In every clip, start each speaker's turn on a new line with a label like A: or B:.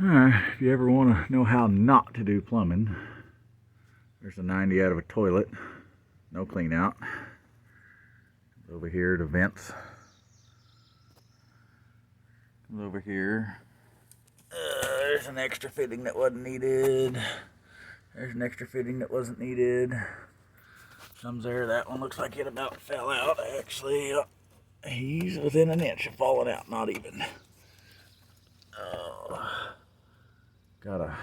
A: If you ever want to know how not to do plumbing, there's a 90 out of a toilet, no clean out. Over here to vents. Comes over here. There's an extra fitting that wasn't needed. There's an extra fitting that wasn't needed. Comes there. That one looks like it about fell out. Actually, he's within an inch of falling out. Not even. Got a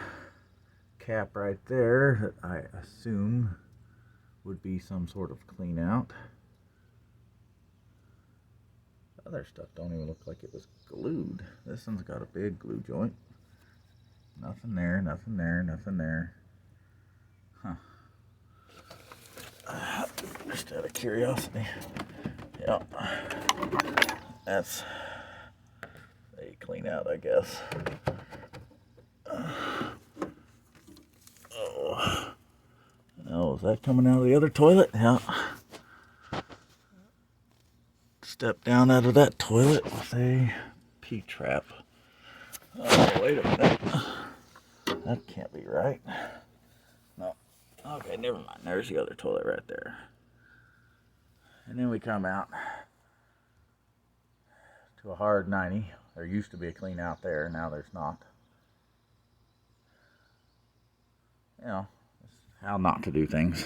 A: cap right there that I assume would be some sort of clean out. Other stuff don't even look like it was glued. This one's got a big glue joint. Nothing there, nothing there, nothing there. Huh. Just out of curiosity. Yep. That's a clean out, I guess. Oh, is that coming out of the other toilet? Yeah. Step down out of that toilet with a P-trap. Oh, wait a minute. That can't be right. No. Okay, never mind. There's the other toilet right there. And then we come out to a hard 90. There used to be a clean out there. Now there's not. You know, how not to do things.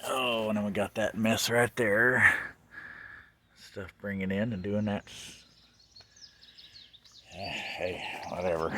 A: Oh, and then we got that mess right there. Stuff bringing in and doing that. Hey, whatever.